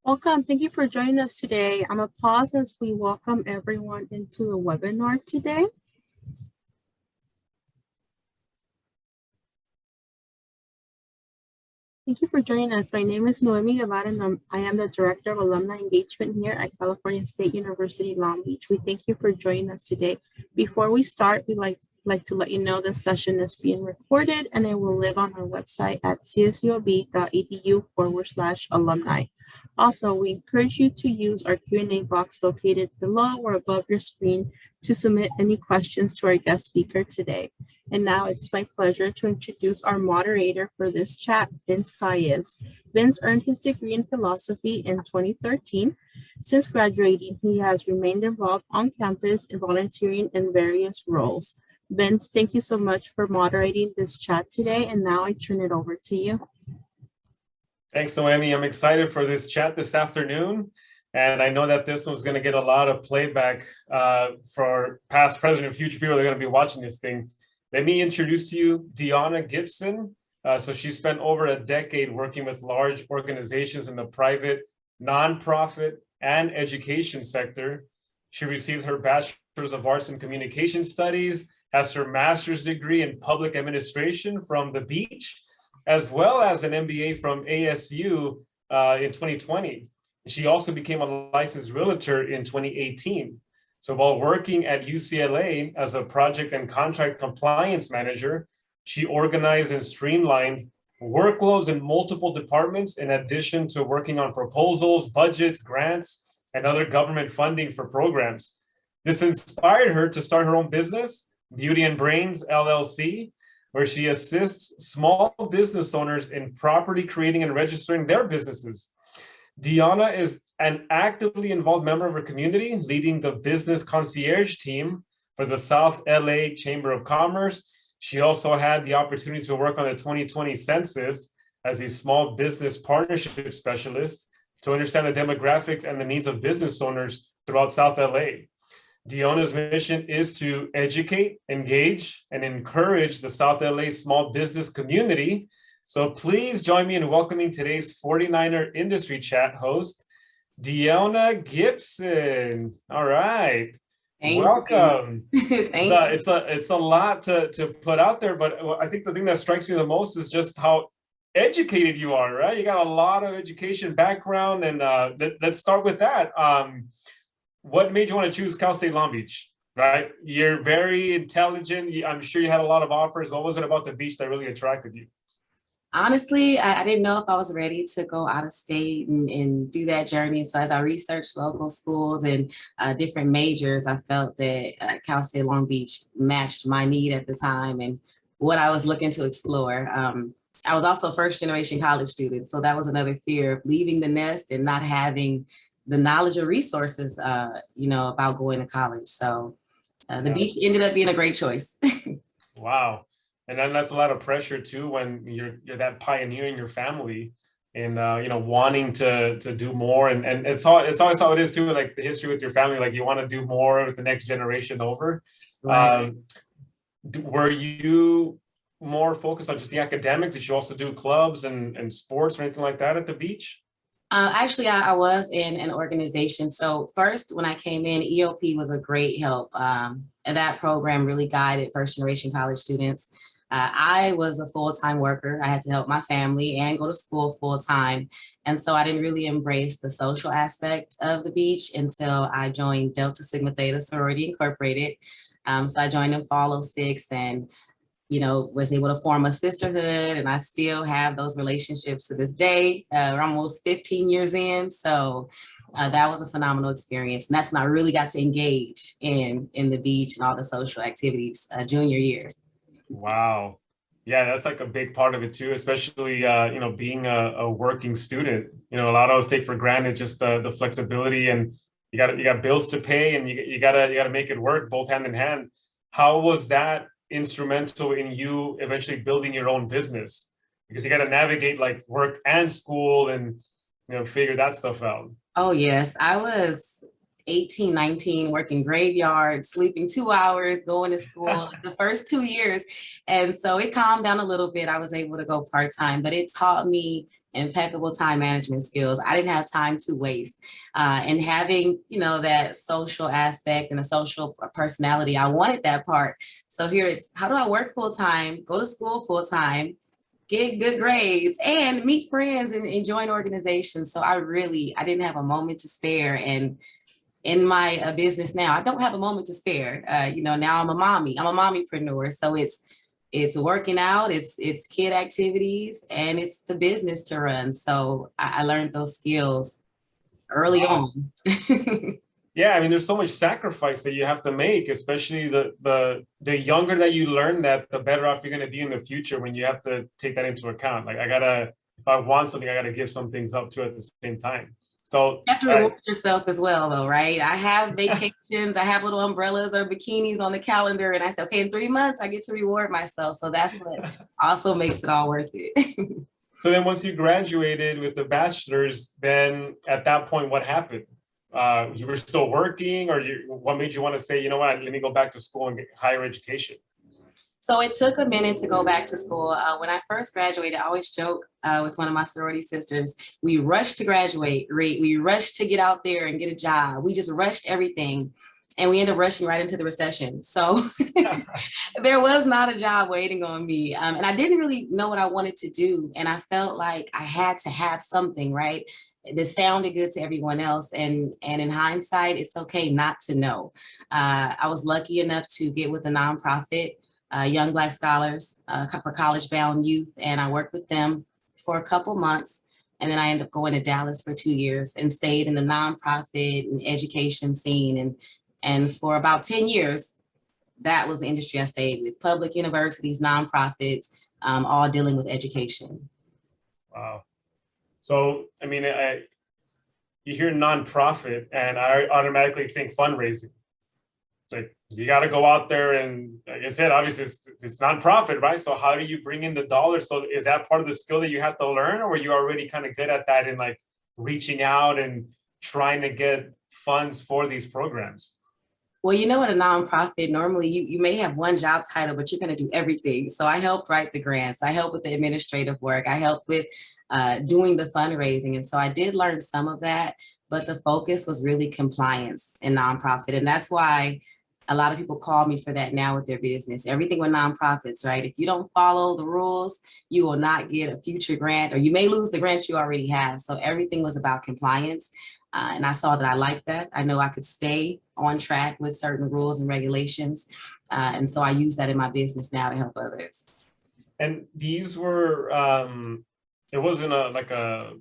Welcome. Thank you for joining us today. I'm going to pause as we welcome everyone into the webinar today. Thank you for joining us. My name is Noemi Guevara, and I am the Director of Alumni Engagement here at California State University, Long Beach. We thank you for joining us today. Before we start, we'd like to let you know this session is being recorded and it will live on our website at csuob.edu/alumni. Also, we encourage you to use our Q&A box located below or above your screen to submit any questions to our guest speaker today. And now it's my pleasure to introduce our moderator for this chat, Vince Calles. Vince earned his degree in philosophy in 2013. Since graduating, he has remained involved on campus and volunteering in various roles. Vince, thank you so much for moderating this chat today. And now I turn it over to you. Thanks, Noemi. I'm excited for this chat this afternoon. And I know that this one's going to get a lot of playback for past, present, and future people that are going to be watching this thing. Let me introduce to you Deionna Gipson. So she spent over a decade working with large organizations in the private, nonprofit, and education sector. She received her Bachelor's of Arts in Communication Studies, has her master's degree in public administration from the Beach, as well as an MPA from ASU in 2020. She also became a licensed realtor in 2018. So while working at UCLA as a project and contract compliance manager, she organized and streamlined workloads in multiple departments in addition to working on proposals, budgets, grants, and other government funding for programs. This inspired her to start her own business, Beauty and Brains LLC, where she assists small business owners in properly creating and registering their businesses. Deionna is an actively involved member of her community, leading the business concierge team for the South LA Chamber of Commerce. She also had the opportunity to work on the 2020 census as a small business partnership specialist to understand the demographics and the needs of business owners throughout South LA. Deionna's mission is to educate, engage, and encourage the South LA small business community. So please join me in welcoming today's 49er Industry Chat host, Deionna Gipson. All right. Welcome. It's a lot to put out there, but I think the thing that strikes me the most is just how educated you are, right? You got a lot of education background, and let's start with that. What made you want to choose Cal State Long Beach, right? You're very intelligent. I'm sure you had a lot of offers. What was it about the beach that really attracted you? Honestly, I didn't know if I was ready to go out of state and do that journey. So as I researched local schools and different majors, I felt that Cal State Long Beach matched my need at the time and what I was looking to explore. I was also first generation college student. So that was another fear of leaving the nest and not having the knowledge or resources, about going to college. So the beach ended up being a great choice. Wow. And then that's a lot of pressure too, when you're that pioneer in your family and, wanting to do more. And it's always how it is too, like the history with your family, like you want to do more with the next generation over. Right. Were you more focused on just the academics? Did you also do clubs and sports or anything like that at the beach? Actually, I was in an organization. So first, when I came in, EOP was a great help. And that program really guided first generation college students. I was a full-time worker. I had to help my family and go to school full-time. And so I didn't really embrace the social aspect of the beach until I joined Delta Sigma Theta Sorority Incorporated. So I joined in fall of '06 and was able to form a sisterhood, and I still have those relationships to this day. We're almost 15 years in. So that was a phenomenal experience. And that's when I really got to engage in the beach and all the social activities junior year. Wow. Yeah, that's like a big part of it too, especially, being a working student. A lot of us take for granted just the flexibility, and you got bills to pay, and you gotta make it work both hand in hand. How was that instrumental in you eventually building your own business? Because you got to navigate like work and school and figure that stuff out. Oh yes, I was 18, 19, working graveyard, sleeping 2 hours, going to school the first 2 years. And so it calmed down a little bit. I was able to go part-time, but it taught me impeccable time management skills. I didn't have time to waste. And having, that social aspect and a social personality, I wanted that part. So here it's, how do I work full-time, go to school full-time, get good grades, and meet friends and join organizations. So I didn't have a moment to spare. And in my business now, I don't have a moment to spare. Now I'm a mommypreneur. So it's working out, it's kid activities, and it's the business to run. So I learned those skills early on. Yeah, I mean, there's so much sacrifice that you have to make, especially the younger that you learn that, the better off you're going to be in the future when you have to take that into account. Like if I want something, I gotta give some things up to at the same time. So you have to reward yourself as well, though, right? I have vacations, I have little umbrellas or bikinis on the calendar, and I say, okay, in 3 months, I get to reward myself. So that's what also makes it all worth it. So then once you graduated with the bachelor's, then at that point, what happened? You were still working, or what made you want to say, you know what, let me go back to school and get higher education? So it took a minute to go back to school. When I first graduated, I always joke with one of my sorority sisters, we rushed to graduate, right? We rushed to get out there and get a job. We just rushed everything. And we ended up rushing right into the recession. So there was not a job waiting on me. And I didn't really know what I wanted to do. And I felt like I had to have something, right? This sounded good to everyone else. And in hindsight, it's okay not to know. I was lucky enough to get with a nonprofit, Young Black Scholars for college-bound youth. And I worked with them for a couple months. And then I ended up going to Dallas for 2 years and stayed in the nonprofit and education scene. And for about 10 years, that was the industry I stayed with: public universities, nonprofits, all dealing with education. Wow. So, I mean, you hear nonprofit and I automatically think fundraising. Like, you got to go out there and, like I said, obviously it's nonprofit, right? So how do you bring in the dollars? So is that part of the skill that you had to learn, or were you already kind of good at that in like reaching out and trying to get funds for these programs? Well, in a nonprofit, normally you may have one job title, but you're going to do everything. So I helped write the grants. I helped with the administrative work. I helped with doing the fundraising. And so I did learn some of that, but the focus was really compliance in nonprofit. And that's why a lot of people call me for that now with their business. Everything with nonprofits, right? If you don't follow the rules, you will not get a future grant, or you may lose the grant you already have. So everything was about compliance. And I saw that I liked that. I know I could stay on track with certain rules and regulations. And so I use that in my business now to help others. And these were, it wasn't like a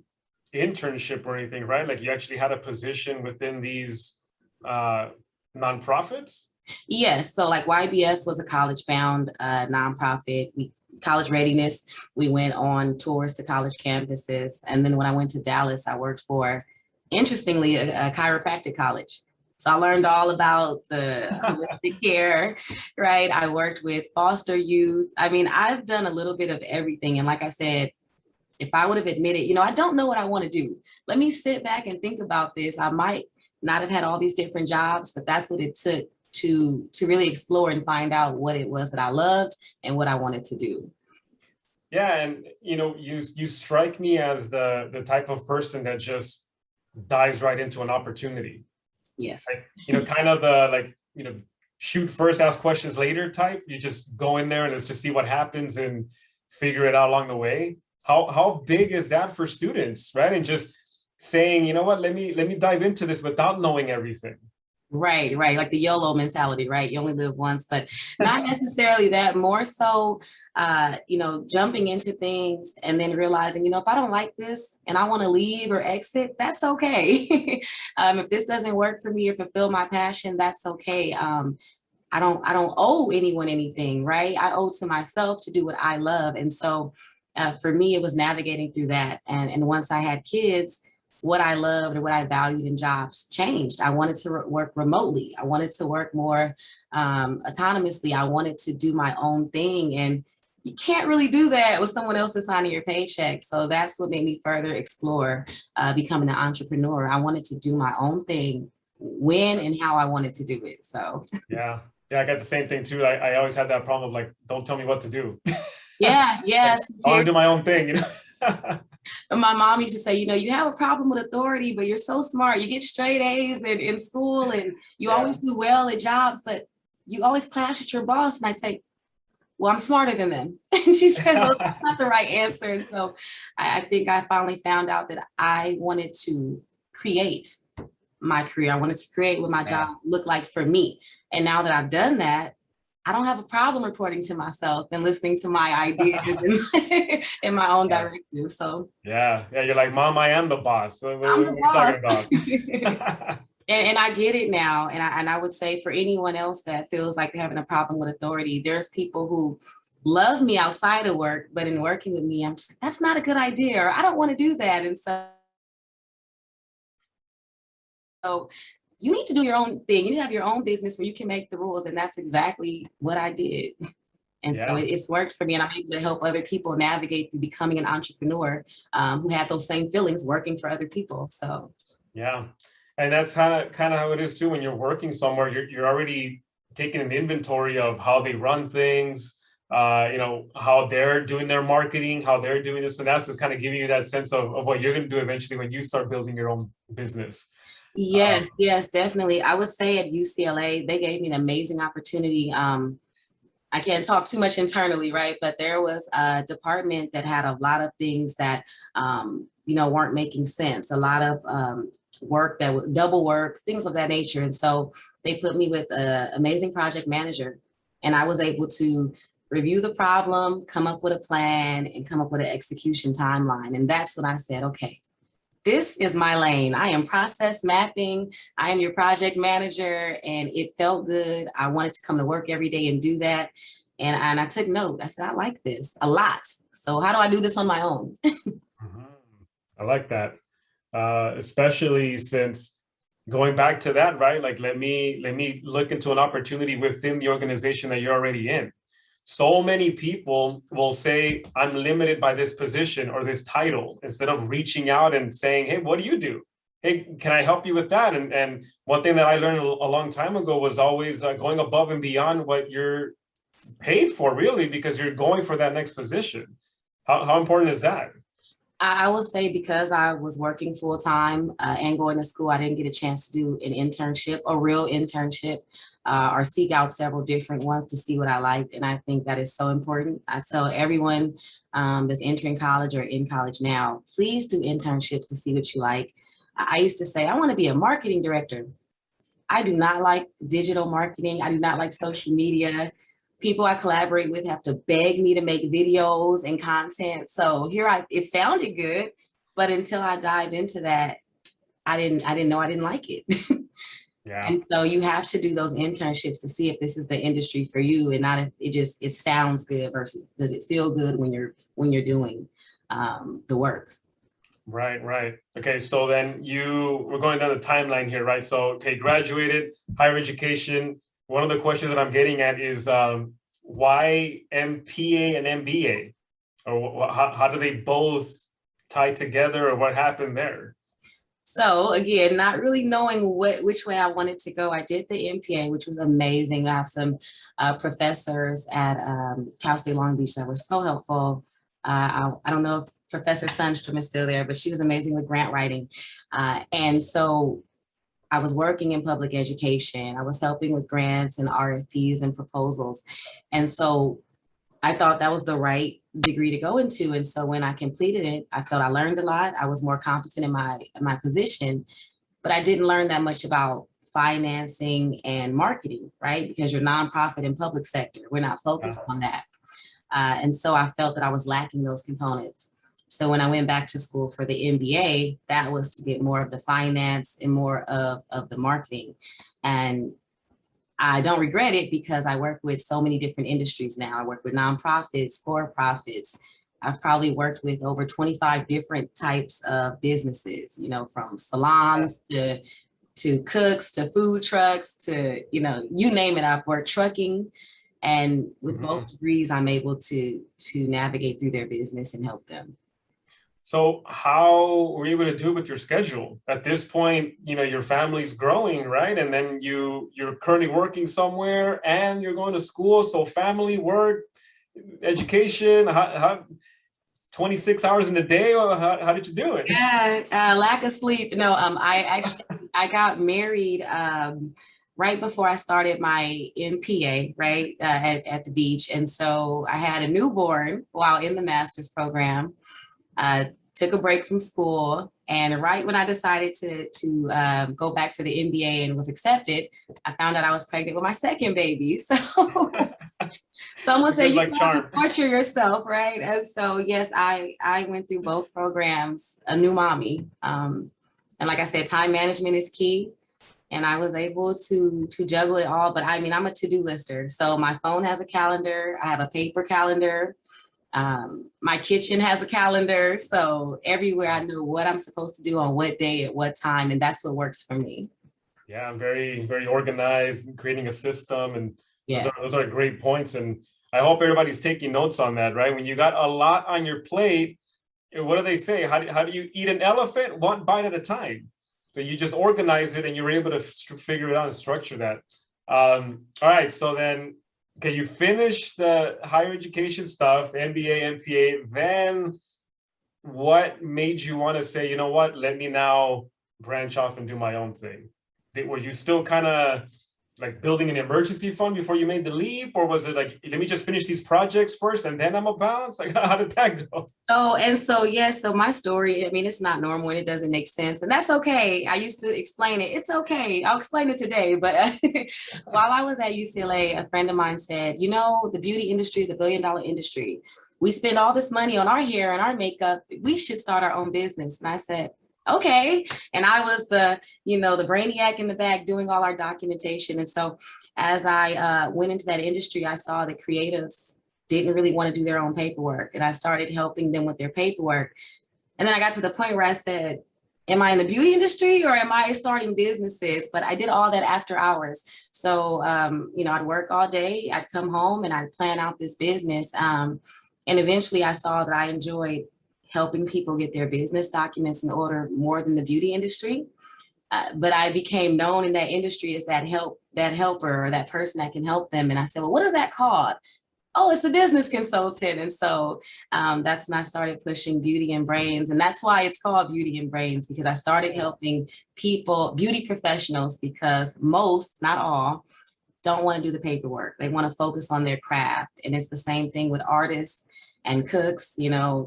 internship or anything, right? Like you actually had a position within these nonprofits? Yes. So like YBS was a college-bound nonprofit. College readiness. We went on tours to college campuses. And then when I went to Dallas, I worked for, interestingly, a chiropractic college. So I learned all about the holistic care, right? I worked with foster youth. I mean, I've done a little bit of everything. And like I said, if I would have admitted, I don't know what I want to do. Let me sit back and think about this. I might not have had all these different jobs, but that's what it took to really explore and find out what it was that I loved and what I wanted to do. Yeah, and you strike me as the type of person that just dives right into an opportunity. Yes. Like, kind of the shoot first, ask questions later type. You just go in there and let's just see what happens and figure it out along the way. How big is that for students, right? And just saying, you know what, let me dive into this without knowing everything. Right. Like the YOLO mentality, right? You only live once, but not necessarily that. More so, jumping into things and then realizing, if I don't like this and I want to leave or exit, that's okay. If this doesn't work for me or fulfill my passion, that's okay. I don't owe anyone anything, right? I owe to myself to do what I love. And so for me, it was navigating through that. And once I had kids, what I loved or what I valued in jobs changed. I wanted to work remotely. I wanted to work more autonomously. I wanted to do my own thing. And you can't really do that with someone else signing your paycheck. So that's what made me further explore becoming an entrepreneur. I wanted to do my own thing when and how I wanted to do it. So Yeah. Yeah, I got the same thing too. I always had that problem of like, don't tell me what to do. yeah, yes. I want to do my own thing, you know? My mom used to say, you have a problem with authority, but you're so smart. You get straight A's in school and you always do well at jobs, but you always clash with your boss. And I say, well, I'm smarter than them. And she said, well, that's not the right answer. And so I think I finally found out that I wanted to create my career. I wanted to create what my job looked like for me. And now that I've done that, I don't have a problem reporting to myself and listening to my ideas and my own directive. So yeah, you're like, Mom, I am the boss. What I'm the are you boss. talking about? And I get it now. And I would say for anyone else that feels like they're having a problem with authority, there's people who love me outside of work, but in working with me, I'm just like, that's not a good idea, or I don't want to do that. And so you need to do your own thing. You need to have your own business where you can make the rules. And that's exactly what I did. And so it's worked for me. And I'm able to help other people navigate through becoming an entrepreneur who had those same feelings working for other people. So, yeah. And that's kind of how it is too. When you're working somewhere, you're already taking an inventory of how they run things, how they're doing their marketing, how they're doing this and that. So it's kind of giving you that sense of what you're going to do eventually when you start building your own business. Yes, definitely. I would say at UCLA, they gave me an amazing opportunity. I can't talk too much internally, right? But there was a department that had a lot of things that, weren't making sense. A lot of work that would double work, things of that nature. And so they put me with an amazing project manager, and I was able to review the problem, come up with a plan, and come up with an execution timeline. And that's when I said, okay, this is my lane. I am process mapping. I am your project manager, and it felt good. I wanted to come to work every day and do that. And I took note. I said, I like this a lot. So how do I do this on my own? I like that, especially since going back to that, right? Like, let me look into an opportunity within the organization that you're already in. So many people will say, I'm limited by this position or this title, instead of reaching out and saying, hey, what do you do? Hey, can I help you with that? And one thing that I learned a long time ago was always going above and beyond what you're paid for, really, because you're going for that next position. How important is that? I will say, because I was working full time and going to school, I didn't get a chance to do an internship, a real internship, or seek out several different ones to see what I liked. And I think that is so important. I tell everyone that's entering college or in college now, please do internships to see what you like. I used to say, I want to be a marketing director. I do not like digital marketing. I do not like social media. People I collaborate with have to beg me to make videos and content. So it sounded good, but until I dived into that, I didn't know I didn't like it. Yeah. And so you have to do those internships to see if this is the industry for you, and not if it sounds good versus does it feel good when you're doing the work. Right. Okay, so then we're going down the timeline here, right? So, okay, graduated, higher education. One of the questions that I'm getting at is why MPA and MBA? Or how do they both tie together, or what happened there? So again, not really knowing which way I wanted to go, I did the MPA, which was amazing. I have some professors at Cal State Long Beach that were so helpful. I don't know if Professor Sundstrom is still there, but she was amazing with grant writing. And so I was working in public education. I was helping with grants and RFPs and proposals. And so I thought that was the right degree to go into. And so when I completed it, I felt I learned a lot. I was more competent in my position, but I didn't learn that much about financing and marketing, right? Because you're nonprofit and public sector. We're not focused on that. And so I felt that I was lacking those components. So when I went back to school for the MBA, that was to get more of the finance and more of the marketing. And I don't regret it, because I work with so many different industries now. I work with nonprofits, for-profits. I've probably worked with over 25 different types of businesses, from salons to cooks, to food trucks, to, you name it. I've worked trucking. And with both degrees, I'm able to navigate through their business and help them. So how were you able to do it with your schedule? At this point, your family's growing, right? And then you're currently working somewhere and you're going to school. So family, work, education, how 26 hours in a day, or how did you do it? Yeah, lack of sleep. No, I got married right before I started my MPA, right, at the beach. And so I had a newborn while in the master's program. Took a break from school, and right when I decided to go back for the MBA and was accepted, I found out I was pregnant with my second baby. So someone said you have to torture yourself, right? And so yes, I went through both programs, a new mommy, and like I said, time management is key. And I was able to juggle it all. But I mean, I'm a to-do lister, so my phone has a calendar. I have a paper calendar. My kitchen has a calendar, so everywhere I know what I'm supposed to do on what day at what time, and that's what works for me. Yeah, I'm very, very organized, creating a system, and Yeah. those are great points. And I hope everybody's taking notes on that, right? When you got a lot on your plate, what do they say? How do you eat an elephant? One bite at a time. So you just organize it and you're able to figure it out and structure that. All right, so then, okay, you finish the higher education stuff, MBA, MPA, then what made you want to say, you know what, let me now branch off and do my own thing? Were you still kind of like building an emergency fund before you made the leap? Or was it like, let me just finish these projects first and then I'm a bounce? Like, how did that go? Oh, and so, yes, so my story, I mean, it's not normal and it doesn't make sense. And that's okay. I used to explain it. It's okay. I'll explain it today. But while I was at UCLA, a friend of mine said, the beauty industry is $1 billion industry. We spend all this money on our hair and our makeup. We should start our own business. And I said, okay. And I was the brainiac in the back doing all our documentation. And so as I went into that industry, I saw that creatives didn't really want to do their own paperwork. And I started helping them with their paperwork. And then I got to the point where I said, am I in the beauty industry or am I starting businesses? But I did all that after hours. So, I'd work all day, I'd come home and I'd plan out this business. And eventually I saw that I enjoyed helping people get their business documents in order more than the beauty industry. But I became known in that industry as that helper or that person that can help them. And I said, well, what is that called? Oh, it's a business consultant. And so that's when I started pushing Beauty and Brains. And that's why it's called Beauty and Brains, because I started helping people, beauty professionals, because most, not all, don't want to do the paperwork. They want to focus on their craft. And it's the same thing with artists and cooks,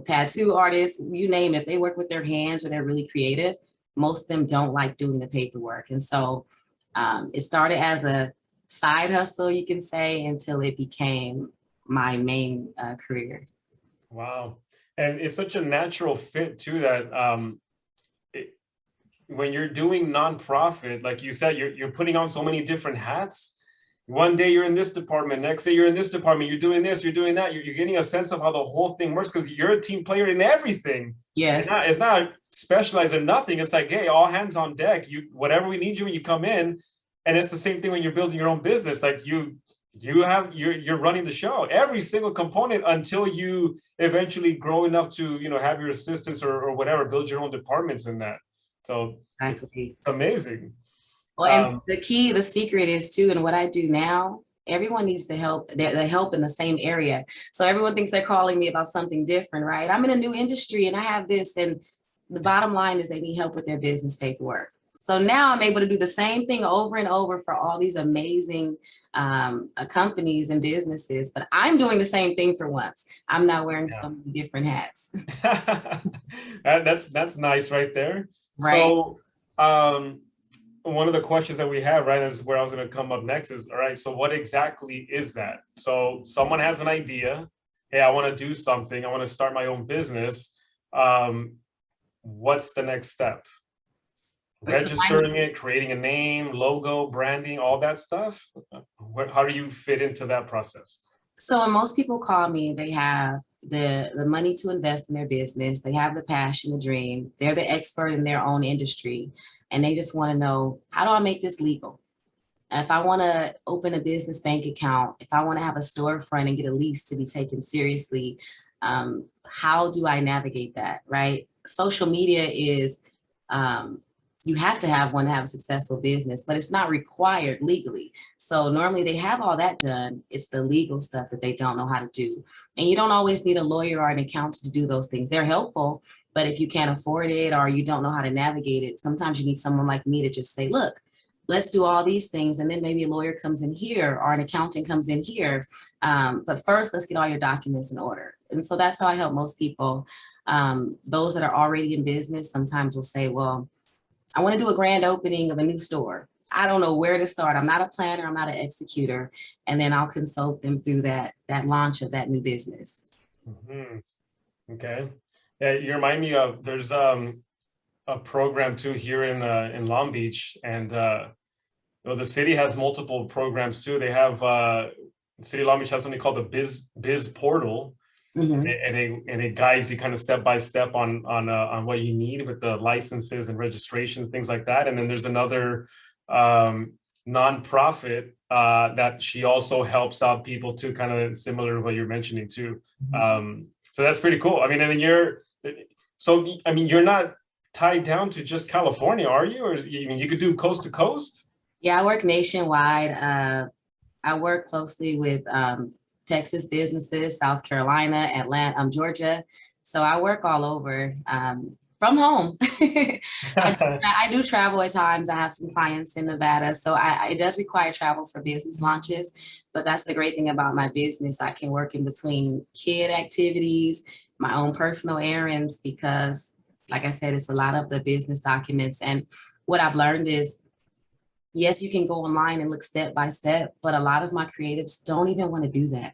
tattoo artists, you name it. They work with their hands or they're really creative. Most of them don't like doing the paperwork. And so it started as a side hustle, you can say, until it became my main career. Wow. And it's such a natural fit too, that when you're doing nonprofit, like you said, you're putting on so many different hats. One day you're in this department, next day you're in this department, you're doing this, you're doing that. You're getting a sense of how the whole thing works because you're a team player in everything. Yes. It's not specialized in nothing. It's like, hey, all hands on deck. Whatever we need you when you come in. And it's the same thing when you're building your own business. Like you're running the show, every single component, until you eventually grow enough to, have your assistants or whatever, build your own departments in that. So it's amazing. Well, and the secret is too, and what I do now, everyone needs the help in the same area. So everyone thinks they're calling me about something different, right? I'm in a new industry and I have this, and the bottom line is they need help with their business paperwork. So now I'm able to do the same thing over and over for all these amazing companies and businesses, but I'm doing the same thing for once. I'm not wearing so many different hats. That's nice right there. Right. So one of the questions that we have, right, is where I was going to come up next is, all right, so what exactly is that? So someone has an idea. Hey, I want to do something. I want to start my own business. What's the next step? Registering it, creating a name, logo, branding, all that stuff. How do you fit into that process? So when most people call me, they have the money to invest in their business. They have the passion, the dream. They're the expert in their own industry. And they just want to know, how do I make this legal? If I want to open a business bank account, if I want to have a storefront and get a lease to be taken seriously, how do I navigate that, right? social media is, you have to have one to have a successful business, but it's not required legally. So normally they have all that done. It's the legal stuff that they don't know how to do. And you don't always need a lawyer or an accountant to do those things. They're helpful, but if you can't afford it or you don't know how to navigate it, sometimes you need someone like me to just say, look, let's do all these things. And then maybe a lawyer comes in here or an accountant comes in here. But first, let's get all your documents in order. And so that's how I help most people. Those that are already in business sometimes will say, well, I want to do a grand opening of a new store. I don't know where to start. I'm not a planner. I'm not an executor. And then I'll consult them through that launch of that new business. Mm-hmm. Okay. Yeah, you remind me of, there's a program too here in Long Beach, and the city has multiple programs too. They have the City of Long Beach has something called the Biz Portal. Mm-hmm. and it guides you kind of step by step on what you need with the licenses and registration, things like that. And then there's another nonprofit that she also helps out people too, kind of similar to what you're mentioning too. So that's pretty cool. I mean, and then you're not tied down to just California, are you? Or you could do coast to coast? Yeah, I work nationwide. I work closely with Texas businesses, South Carolina, Atlanta, Georgia. So I work all over from home. I do travel at times. I have some clients in Nevada. So it does require travel for business launches. But that's the great thing about my business. I can work in between kid activities, my own personal errands, because like I said, it's a lot of the business documents. And what I've learned is, yes, you can go online and look step by step, but a lot of my creatives don't even want to do that.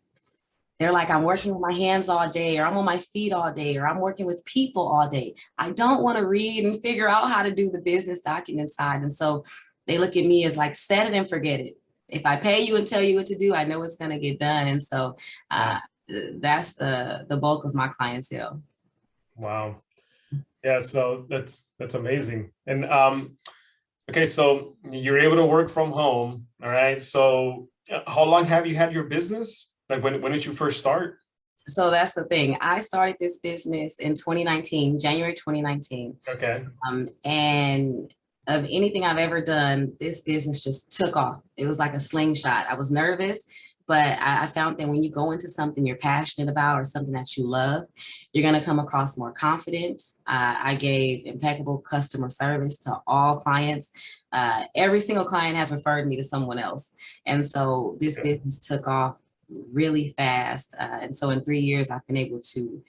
They're like, I'm working with my hands all day, or I'm on my feet all day, or I'm working with people all day. I don't want to read and figure out how to do the business document side. And so they look at me as like, set it and forget it. If I pay you and tell you what to do, I know it's going to get done. And so that's the bulk of my clientele. Wow. Yeah, so that's amazing. And okay, so you're able to work from home. All right. So how long have you had your business? Like when did you first start? So that's the thing. I started this business in 2019, January 2019. Okay. And of anything I've ever done, this business just took off. It was like a slingshot. I was nervous, but I found that when you go into something you're passionate about or something that you love, you're going to come across more confident. I gave impeccable customer service to all clients. Every single client has referred me to someone else. And so this business took off really fast. And so in 3 years, I've been able to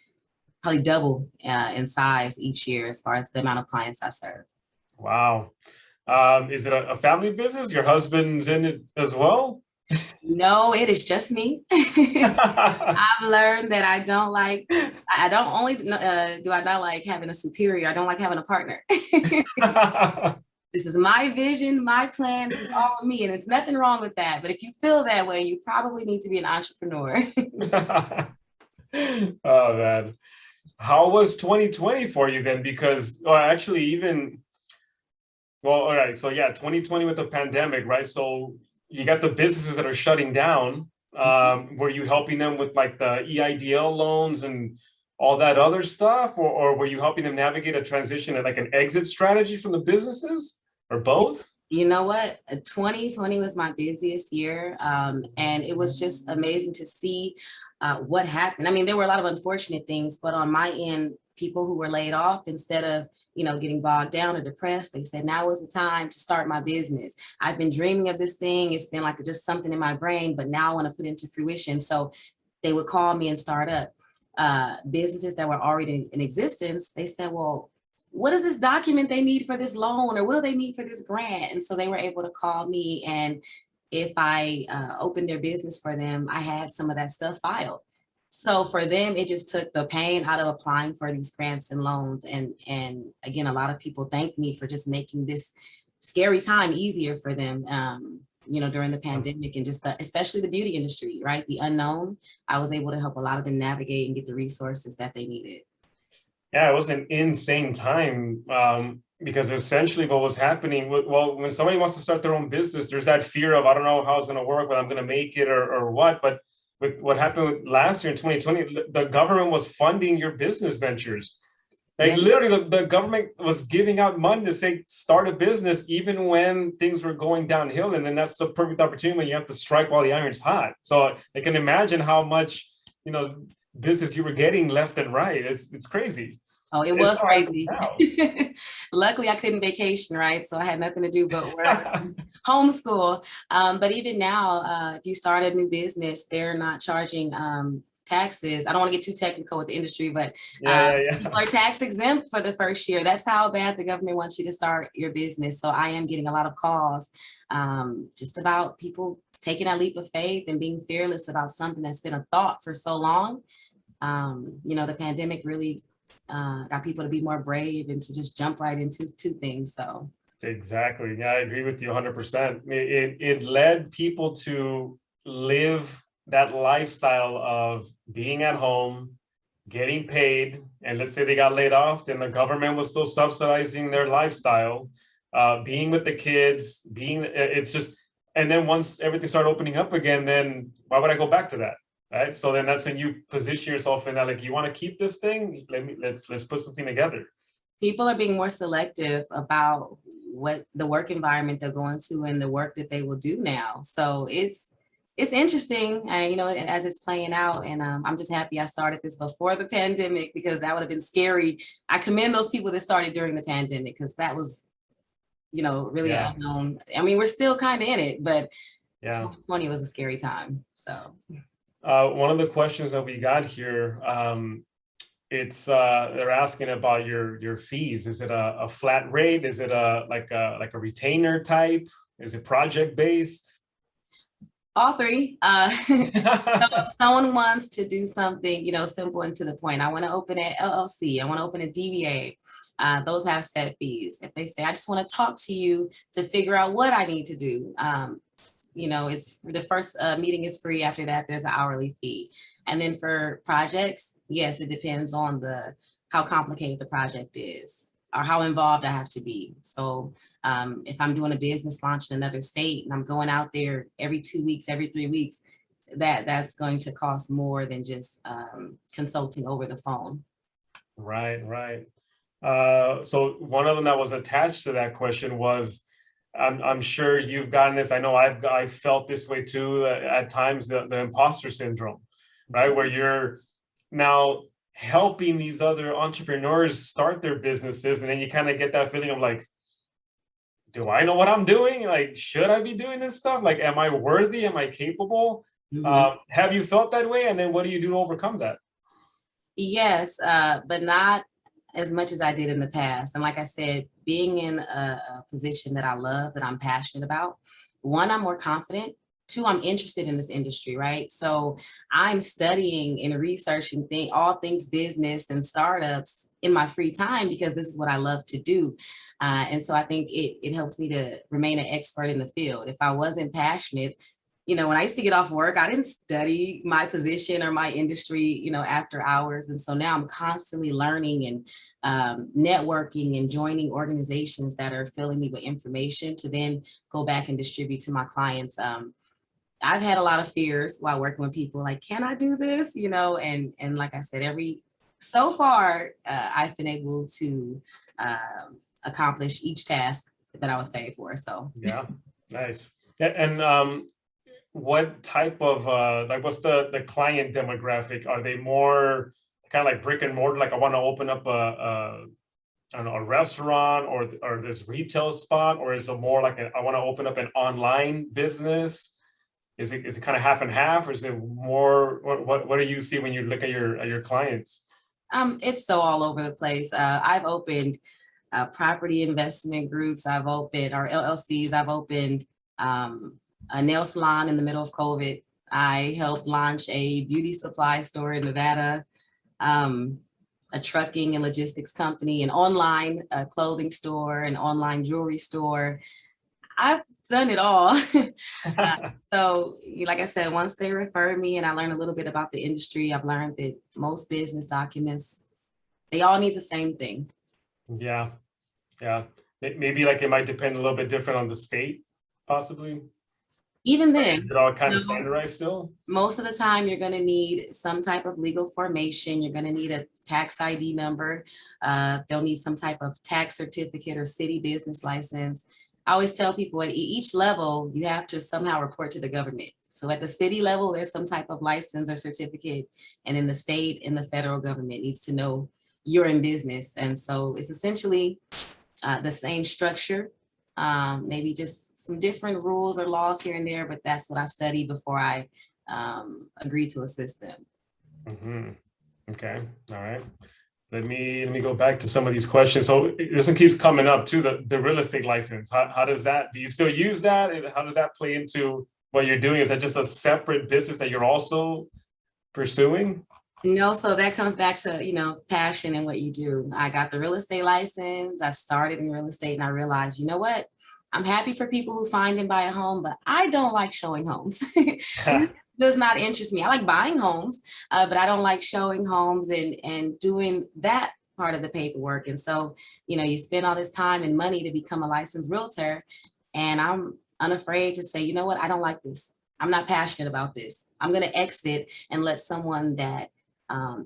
probably double in size each year as far as the amount of clients I serve. Wow. Is it a family business? Your husband's in it as well? No, it is just me. I've learned that I don't like having a superior. I don't like having a partner. This is my vision, my plan, this is all of me. And it's nothing wrong with that. But if you feel that way, you probably need to be an entrepreneur. Oh, man. How was 2020 for you then? Because all right, so yeah, 2020 with the pandemic, right? So you got the businesses that are shutting down. Were you helping them with like the EIDL loans and all that other stuff? Or were you helping them navigate a transition and like an exit strategy from the businesses, or both? You know what? 2020 was my busiest year. And it was just amazing to see what happened. I mean, there were a lot of unfortunate things, but on my end, people who were laid off, instead of getting bogged down or depressed, they said, now is the time to start my business. I've been dreaming of this thing. It's been like just something in my brain, but now I want to put it into fruition. So they would call me and start up. Businesses that were already in existence, they said, well, what is this document they need for this loan, or what do they need for this grant? And so they were able to call me, and if I opened their business for them, I had some of that stuff filed. So for them, it just took the pain out of applying for these grants and loans. And again, a lot of people thank me for just making this scary time easier for them, during the pandemic, and just especially the beauty industry, right? The unknown. I was able to help a lot of them navigate and get the resources that they needed. Yeah, it was an insane time because essentially what was happening, when somebody wants to start their own business, there's that fear of, I don't know how it's going to work, whether I'm going to make it or what. But with what happened last year in 2020, the government was funding your business ventures. Like Yeah. literally the government was giving out money to say, start a business, even when things were going downhill. And then that's the perfect opportunity when you have to strike while the iron's hot. So I can imagine how much, business you were getting left and right. It's crazy. Oh, it It's was all right crazy. now. Luckily, I couldn't vacation, right? So I had nothing to do but work, homeschool. But even now, if you start a new business, they're not charging taxes. I don't want to get too technical with the industry, but Yeah. people are tax exempt for the first year. That's how bad the government wants you to start your business. So I am getting a lot of calls just about people taking that leap of faith and being fearless about something that's been a thought for so long. The pandemic really got people to be more brave and to just jump right into things. So Exactly. Yeah, I agree with you 100%. It led people to live that lifestyle of being at home, getting paid, and let's say they got laid off, then the government was still subsidizing their lifestyle, being with the kids, it's just, and then once everything started opening up again, then why would I go back to that? Right. So then that's when you position yourself in that, like, you want to keep this thing? Let's put something together. people are being more selective about what the work environment they're going to and the work that they will do now. So it's interesting, as it's playing out. And I'm just happy I started this before the pandemic, because that would have been scary. I commend those people that started during the pandemic, because that was, really unknown. I mean, we're still kind of in it, but 2020 was a scary time. So one of the questions that we got here, they're asking about your fees. Is it a flat rate? Is it like a retainer type? Is it project based? All three. So if someone wants to do something, simple and to the point, I want to open an LLC, I want to open a DBA, those have set fees. If they say, I just want to talk to you to figure out what I need to do, it's the first meeting is free. After that, there's an hourly fee. And then for projects, yes, it depends on how complicated the project is or how involved I have to be. So if I'm doing a business launch in another state and I'm going out there every 2 weeks, every 3 weeks, that's going to cost more than just consulting over the phone. Right. So one of them that was attached to that question was, I'm sure you've gotten this. I know I've felt this way too at times, the imposter syndrome, right? Where you're now helping these other entrepreneurs start their businesses, and then you kind of get that feeling of like, do I know what I'm doing? Like, should I be doing this stuff? Like, am I worthy? Am I capable? Mm-hmm. Have you felt that way? And then what do you do to overcome that? Yes, but not as much as I did in the past. And like I said, being in a position that I love, that I'm passionate about, one, I'm more confident. Two, I'm interested in this industry, right? So I'm studying and researching all things business and startups in my free time, because this is what I love to do. And so I think it helps me to remain an expert in the field. If I wasn't passionate, when I used to get off work, I didn't study my position or my industry, after hours. And so now I'm constantly learning and networking and joining organizations that are filling me with information to then go back and distribute to my clients. I've had a lot of fears while working with people, like, can I do this? And like I said, so far, I've been able to accomplish each task that I was paid for. So yeah, nice. And what type of what's the client demographic? Are they more kind of like brick and mortar, like I want to open up a restaurant or this retail spot, or is it more like I want to open up an online business? Is it kind of half and half, or is it more? What do you see when you look at your clients? It's so all over the place. I've opened property investment groups. I've opened LLCs. I've opened a nail salon in the middle of COVID. I helped launch a beauty supply store in Nevada, a trucking and logistics company, an online clothing store, an online jewelry store. I've done it all. So like I said, once they refer me and I learn a little bit about the industry, I've learned that most business documents, they all need the same thing. Yeah. Maybe like it might depend a little bit different on the state, possibly. Even Like, then, is it all kind you of know, standardized still? most of the time you're going to need some type of legal formation. You're going to need a tax ID number. They'll need some type of tax certificate or city business license. I always tell people at each level, you have to somehow report to the government. So at the city level, there's some type of license or certificate, and in the state and the federal government needs to know you're in business. And so it's essentially the same structure, maybe just some different rules or laws here and there, but that's what I study before I agree to assist them. Mm-hmm. Okay, all right. Let me go back to some of these questions. So this one keeps coming up too, the real estate license. How does that, do you still use that? And how does that play into what you're doing? Is that just a separate business that you're also pursuing? No, so that comes back to, passion and what you do. I got the real estate license. I started in real estate and I realized, you know what? I'm happy for people who find and buy a home, but I don't like showing homes. It does not interest me. I like buying homes, but I don't like showing homes and doing that part of the paperwork. And so, you spend all this time and money to become a licensed realtor, and I'm unafraid to say, you know what? I don't like this. I'm not passionate about this. I'm going to exit and let someone that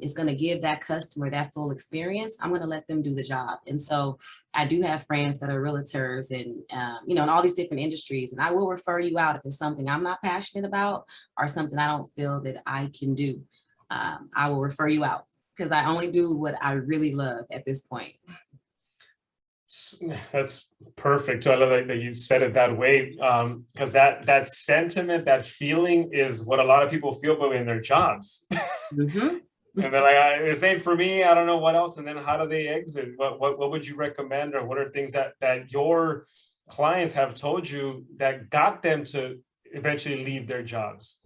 is going to give that customer that full experience. I'm going to let them do the job. And so I do have friends that are realtors and, in all these different industries, and I will refer you out if it's something I'm not passionate about or something I don't feel that I can do. I will refer you out because I only do what I really love at this point. That's perfect. I love that you said it that way, because that sentiment, that feeling is what a lot of people feel but in their jobs. Mm-hmm. And they're like, this ain't for me. I don't know what else. And then how do they exit? What would you recommend, or what are things that your clients have told you that got them to eventually leave their jobs?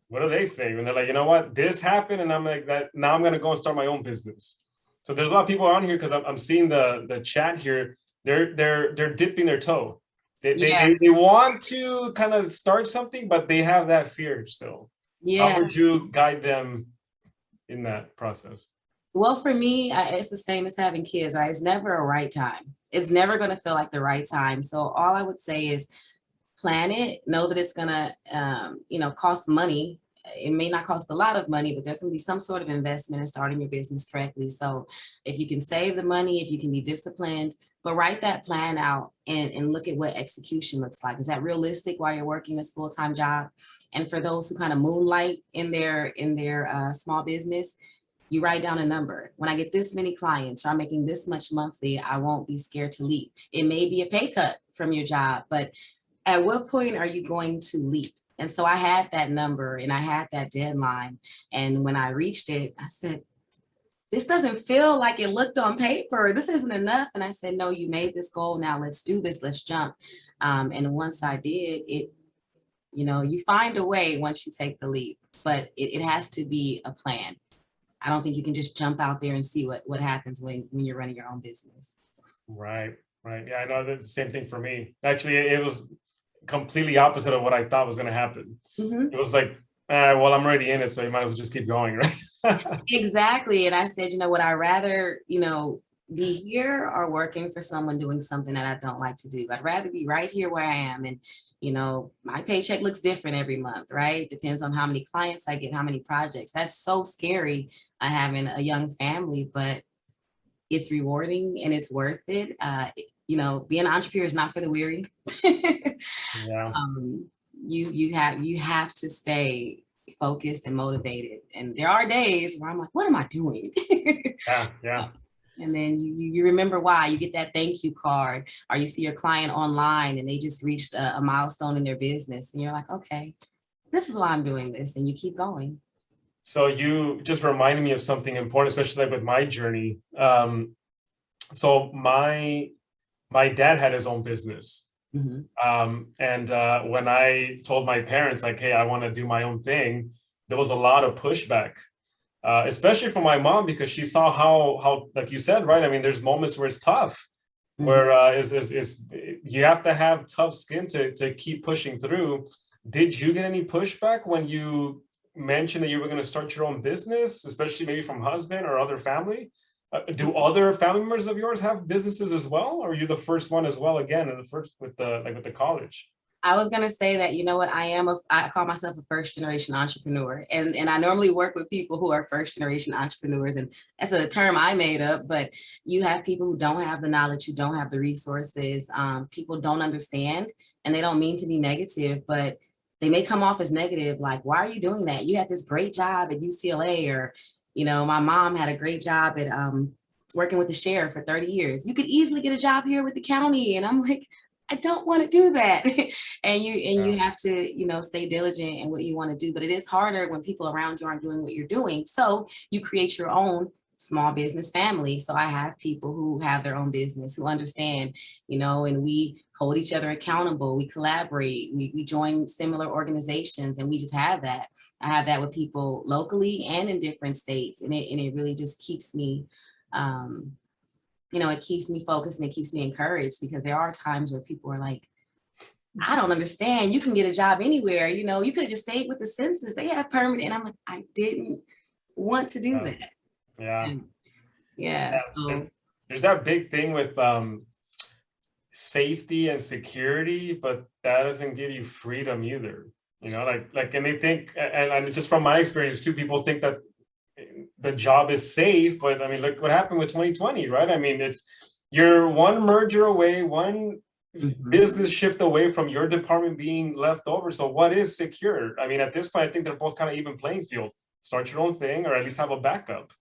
What do they say when they're like, you know what, this happened, and I'm like, that now I'm gonna go and start my own business? So there's a lot of people on here because I'm seeing the chat here. They're dipping their toe. They want to kind of start something, but they have that fear still. Yeah. How would you guide them in that process? Well, for me, it's the same as having kids, right? It's never a right time. It's never going to feel like the right time. So all I would say is plan it, know that it's going to, cost money. It may not cost a lot of money, but there's going to be some sort of investment in starting your business correctly. So if you can save the money, if you can be disciplined, but write that plan out and look at what execution looks like. Is that realistic while you're working this full-time job? And for those who kind of moonlight in their small business, you write down a number. When I get this many clients, or I'm making this much monthly, I won't be scared to leap. It may be a pay cut from your job, but at what point are you going to leap? And so I had that number and I had that deadline. And when I reached it, I said, this doesn't feel like it looked on paper. This isn't enough. And I said, no, you made this goal. Now let's do this. Let's jump. And once I did it, you find a way once you take the leap, but it has to be a plan. I don't think you can just jump out there and see what happens when you're running your own business. Right. Yeah, I know the same thing for me. Actually, it was completely opposite of what I thought was going to happen. Mm-hmm. It was like, well, I'm already in it, so you might as well just keep going, right? Exactly. And I said, would I rather, be here or working for someone doing something that I don't like to do? I'd rather be right here where I am. And, my paycheck looks different every month, right? Depends on how many clients I get, how many projects. That's so scary, having a young family, but it's rewarding and it's worth it. Being an entrepreneur is not for the weary. Yeah. You have to stay focused and motivated. And there are days where I'm like, what am I doing? Yeah. And then you remember why. You get that thank you card, or you see your client online and they just reached a milestone in their business. And you're like, okay, this is why I'm doing this. And you keep going. So you just reminded me of something important, especially like with my journey. So my dad had his own business. Mm-hmm. And when I told my parents, like, hey, I want to do my own thing, there was a lot of pushback. Especially from my mom, because she saw how, like you said, right? I mean, there's moments where it's tough, Mm-hmm. where you have to have tough skin to keep pushing through. Did you get any pushback when you mentioned that you were going to start your own business, especially maybe from husband or other family? Do other family members of yours have businesses as well, or are you the first one as well? Again, in the first with the college. I was gonna say that, you know what, I call myself a first generation entrepreneur, and I normally work with people who are first generation entrepreneurs, and that's a term I made up. But you have people who don't have the knowledge, who don't have the resources. People don't understand, and they don't mean to be negative, but they may come off as negative. Like, why are you doing that? You had this great job at UCLA, or my mom had a great job at working with the sheriff for 30 years. You could easily get a job here with the county, and I'm like, I don't want to do that. You have to, stay diligent in what you want to do. But it is harder when people around you aren't doing what you're doing. So you create your own small business family. So I have people who have their own business, who understand, and we hold each other accountable. We collaborate. We join similar organizations, and we just have that. I have that with people locally and in different states, and it really just keeps me. It keeps me focused and it keeps me encouraged, because there are times where people are like, I don't understand. You can get a job anywhere. You could have just stayed with the census. They have permanent. And I'm like, I didn't want to do that. Yeah. Yeah. So there's that big thing with safety and security, but that doesn't give you freedom either. And they think, and just from my experience too, people think that the job is safe, but I mean, look what happened with 2020, right? I mean, you're one merger away, one business shift away from your department being left over. So what is secure? I mean, at this point, I think they're both kind of even playing field. Start your own thing, or at least have a backup.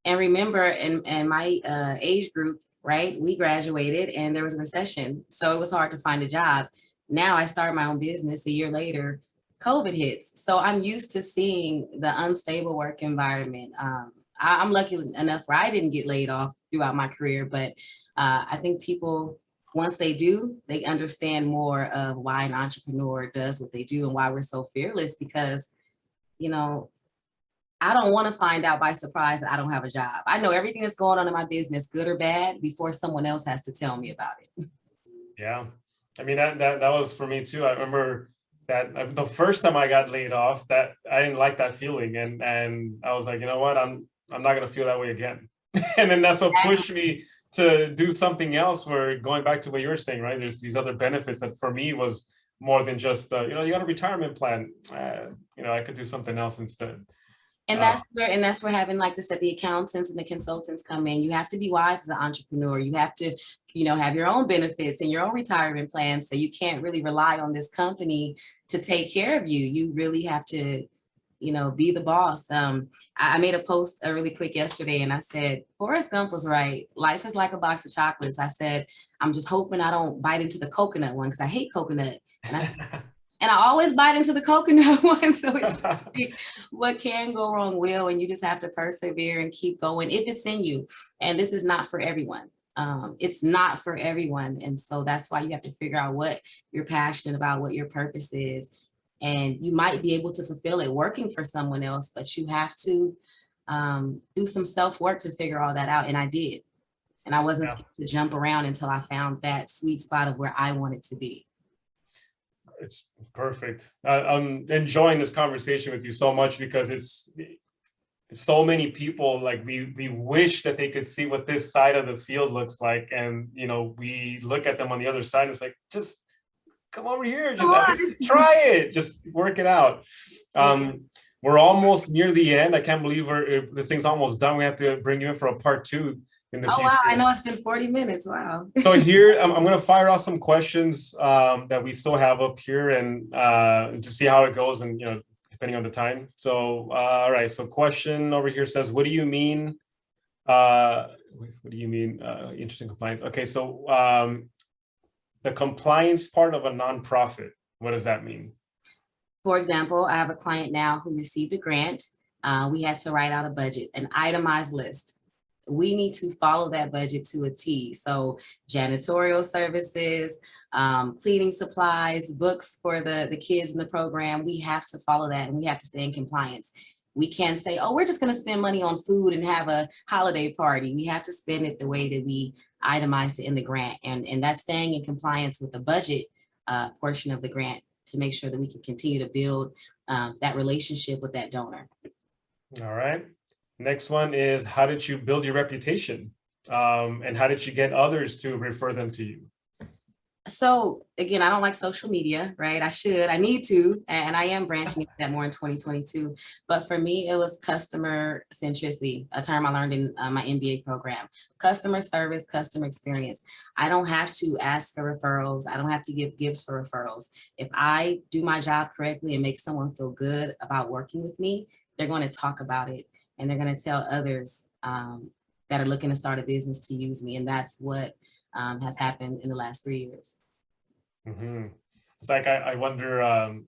And remember, in my age group, right, we graduated and there was a recession. So it was hard to find a job. Now I started my own business a year later. COVID hits. So I'm used to seeing the unstable work environment. I'm lucky enough where I didn't get laid off throughout my career, but I think people, once they do, they understand more of why an entrepreneur does what they do and why we're so fearless, because, I don't want to find out by surprise that I don't have a job. I know everything that's going on in my business, good or bad, before someone else has to tell me about it. Yeah. I mean, that was for me too. I remember that the first time I got laid off, that I didn't like that feeling, and I was like, you know what, I'm not gonna feel that way again. And then that's what pushed me to do something else. Where, going back to what you were saying, right? There's these other benefits that for me was more than just you got a retirement plan. I could do something else instead. And that's where having, like I said, the accountants and the consultants come in. You have to be wise as an entrepreneur. You have to, have your own benefits and your own retirement plans. So you can't really rely on this company to take care of you. You really have to, be the boss. I made a post really quick yesterday, and I said, Forrest Gump was right. Life is like a box of chocolates. I said, I'm just hoping I don't bite into the coconut one, because I hate coconut. And I always bite into the coconut one. So what can go wrong will, and you just have to persevere and keep going if it's in you. And this is not for everyone. It's not for everyone. And so that's why you have to figure out what you're passionate about, what your purpose is. And you might be able to fulfill it working for someone else, but you have to do some self-work to figure all that out. And I did. And I wasn't scared to jump around until I found that sweet spot of where I wanted to be. It's perfect. I'm enjoying this conversation with you so much, because it's so many people, like, we wish that they could see what this side of the field looks like, and we look at them on the other side, and it's like, just come over here, just try it, just work it out. We're almost near the end. I can't believe this thing's almost done. We have to bring you in for a part 2 in the future. Wow, I know it's been 40 minutes. Wow. So here, I'm going to fire off some questions that we still have up here, and to see how it goes, and depending on the time. So all right, so question over here says, what do you mean? Interesting compliance. Okay, so the compliance part of a nonprofit, what does that mean? For example, I have a client now who received a grant. We had to write out a budget, an itemized list. We need to follow that budget to a T. So janitorial services, cleaning supplies, books for the kids in the program, we have to follow that, and we have to stay in compliance. We can't say, oh, we're just going to spend money on food and have a holiday party. We have to spend it the way that we itemized it in the grant. And that's staying in compliance with the budget portion of the grant, to make sure that we can continue to build that relationship with that donor. All right. Next one is, how did you build your reputation? And how did you get others to refer them to you? So again, I don't like social media, right? I need to, and I am branching into that more in 2022. But for me, it was customer centricity, a term I learned in my MBA program. Customer service, customer experience. I don't have to ask for referrals. I don't have to give gifts for referrals. If I do my job correctly and make someone feel good about working with me, they're going to talk about it and they're going to tell others that are looking to start a business to use me. And that's what has happened in the last 3 years. Mm-hmm. It's like I wonder,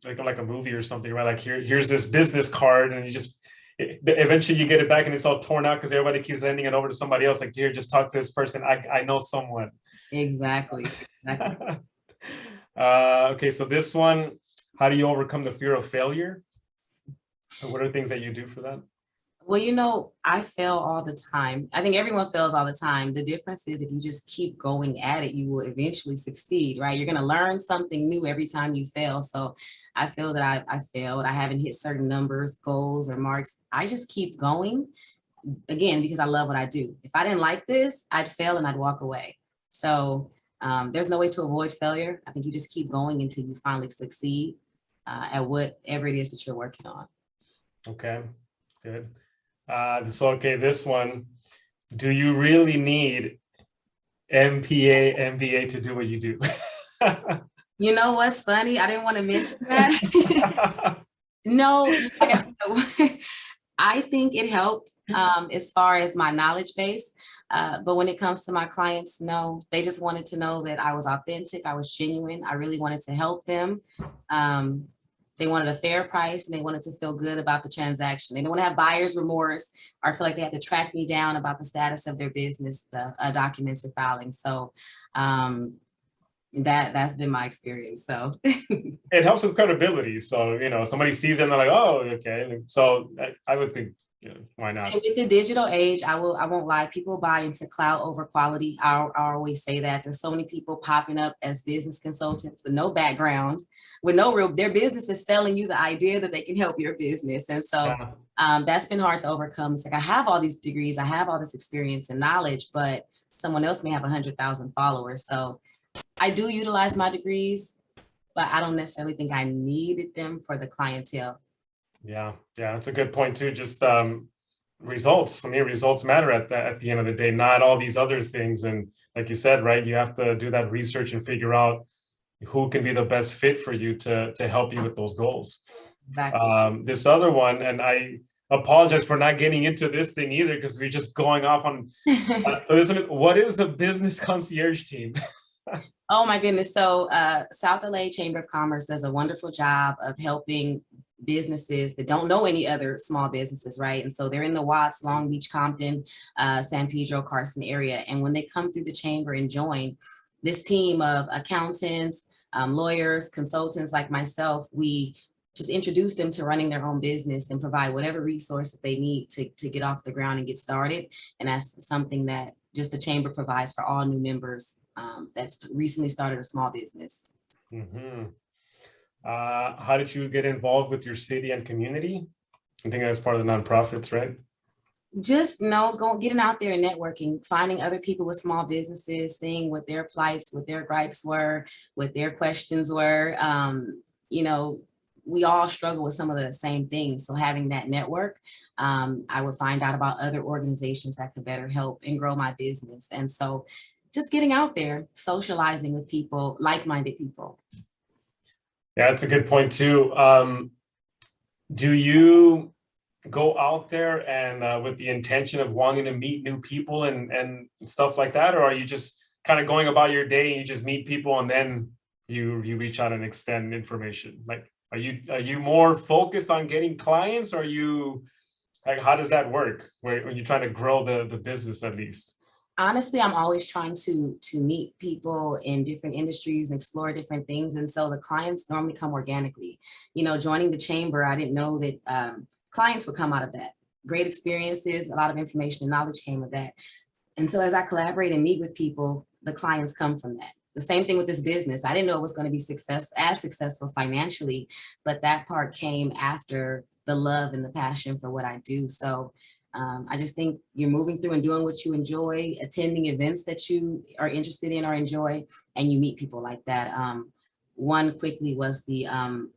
like a movie or something, right? Like here's this business card, and you just eventually you get it back, and it's all torn out because everybody keeps lending it over to somebody else. Like, here, just talk to this person. I know someone. Exactly. Okay, so this one, how do you overcome the fear of failure? What are things that you do for that? Well, I fail all the time. I think everyone fails all the time. The difference is if you just keep going at it, you will eventually succeed, right? You're going to learn something new every time you fail. So I feel that I failed. I haven't hit certain numbers, goals, or marks. I just keep going, again, because I love what I do. If I didn't like this, I'd fail and I'd walk away. So there's no way to avoid failure. I think you just keep going until you finally succeed at whatever it is that you're working on. Okay, good. Okay, this one, do you really need MPA, MBA to do what you do? You know what's funny? I didn't want to mention that. No, I think it helped as far as my knowledge base. But when it comes to my clients, no, they just wanted to know that I was authentic, I was genuine. I really wanted to help them. They wanted a fair price and they wanted to feel good about the transaction. They don't want to have buyer's remorse or feel like they had to track me down about the status of their business, the documents or filing. So that's been my experience. So it helps with credibility. So, somebody sees it and they're like, oh, okay. So I would think, why not? And with the digital age, I won't lie, people buy into cloud over quality. I always say that there's so many people popping up as business consultants with no background, with their business is selling you the idea that they can help your business. And so that's been hard to overcome. It's like, I have all these degrees, I have all this experience and knowledge, but someone else may have 100,000 followers. So I do utilize my degrees, but I don't necessarily think I needed them for the clientele. Yeah, that's a good point too. Just results. I mean, results matter at the end of the day, not all these other things. And like you said, right, you have to do that research and figure out who can be the best fit for you to help you with those goals. Exactly. This other one, and I apologize for not getting into this thing either, because we're just going off on. So this one is, what is the business concierge team? Oh my goodness. So South LA Chamber of Commerce does a wonderful job of helping businesses that don't know any other small businesses, right? And so they're in the Watts, Long Beach, Compton, San Pedro, Carson area. And when they come through the chamber and join, this team of accountants, lawyers, consultants like myself, we just introduce them to running their own business and provide whatever resource that they need to get off the ground and get started. And that's something that just the chamber provides for all new members that's recently started a small business. Mm-hmm. How did you get involved with your city and community? I think that's part of the nonprofits, right? Just getting out there and networking, finding other people with small businesses, seeing what their plights, what their gripes were, what their questions were. We all struggle with some of the same things. So having that network, I would find out about other organizations that could better help and grow my business. And so just getting out there, socializing with people, like-minded people. Yeah, that's a good point too. Do you go out there and with the intention of wanting to meet new people and stuff like that? Or are you just kind of going about your day and you just meet people and then you reach out and extend information? Like, are you more focused on getting clients, or are you, like, how does that work when you're trying to grow the business at least? Honestly, I'm always trying to meet people in different industries and explore different things. And so the clients normally come organically. Joining the chamber, I didn't know that clients would come out of that. Great experiences, a lot of information and knowledge came of that. And so as I collaborate and meet with people, the clients come from that. The same thing with this business. I didn't know it was going to be successful financially, but that part came after the love and the passion for what I do. So I just think you're moving through and doing what you enjoy, attending events that you are interested in or enjoy, and you meet people like that. One quickly was the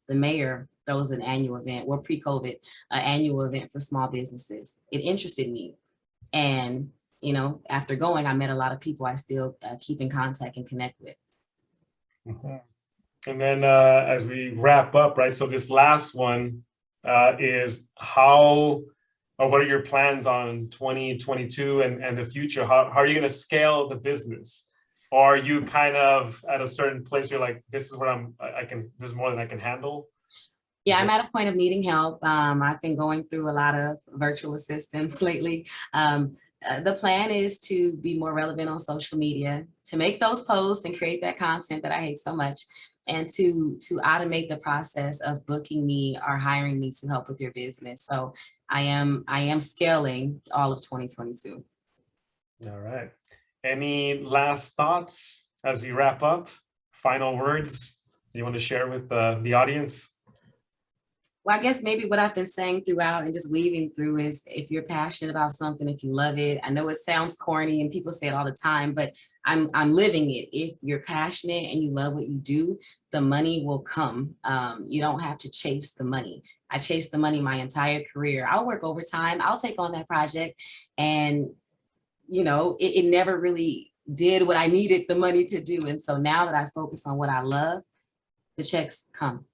mayor throws an annual event, or pre-COVID, annual event for small businesses. It interested me. And, you know, after going, I met a lot of people I still keep in contact and connect with. Mhm. And then as we wrap up, right? So this last one is how, or what are your plans on 2022 and the future? How are you going to scale the business? Or are you kind of at a certain place where you're like, this is what this is more than I can handle? Yeah, I'm at a point of needing help. I've been going through a lot of virtual assistants lately. The plan is to be more relevant on social media, to make those posts and create that content that I hate so much, and to automate the process of booking me or hiring me to help with your business. So I am scaling all of 2022. All right. Any last thoughts as we wrap up? Final words you want to share with the audience? Well, I guess maybe what I've been saying throughout and just weaving through is, if you're passionate about something, if you love it, I know it sounds corny and people say it all the time, but I'm living it. If you're passionate and you love what you do, the money will come. You don't have to chase the money. I chased the money my entire career. I'll work overtime. I'll take on that project. And, you know, it never really did what I needed the money to do. And so now that I focus on what I love, the checks come.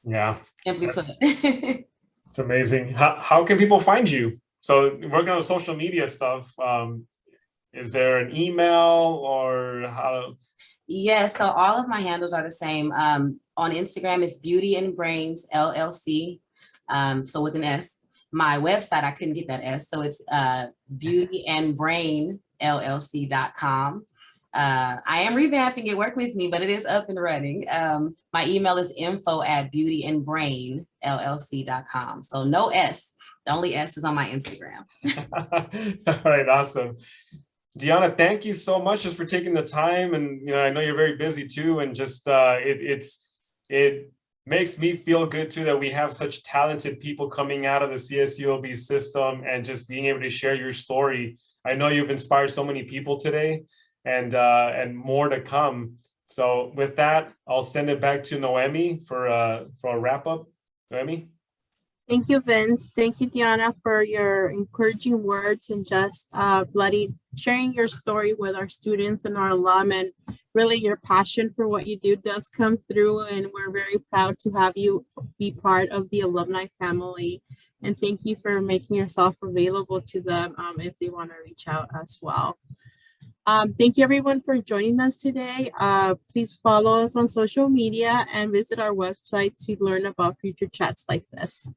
Yeah. Simply put. It's amazing. How can people find you? So working on the social media stuff, is there an email or how? Yes, so all of my handles are the same. On Instagram, it's Beauty and Brains LLC. So with an S. My website, I couldn't get that S. So it's beautyandbrainllc.com. I am revamping it, work with me, but it is up and running. My email is info@beautyandbrainllc.com. So no S, the only S is on my Instagram. All right, awesome. Deionna, thank you so much just for taking the time. And, you know, I know you're very busy too. And just it makes me feel good too that we have such talented people coming out of the CSULB system and just being able to share your story. I know you've inspired so many people today, and more to come. So with that, I'll send it back to Noemi for a wrap up. Noemi? Thank you, Vince. Thank you, Deionna, for your encouraging words and just sharing your story with our students and our alum. And really, your passion for what you do does come through. And we're very proud to have you be part of the alumni family. And thank you for making yourself available to them if they want to reach out as well. Thank you, everyone, for joining us today. Please follow us on social media and visit our website to learn about future chats like this.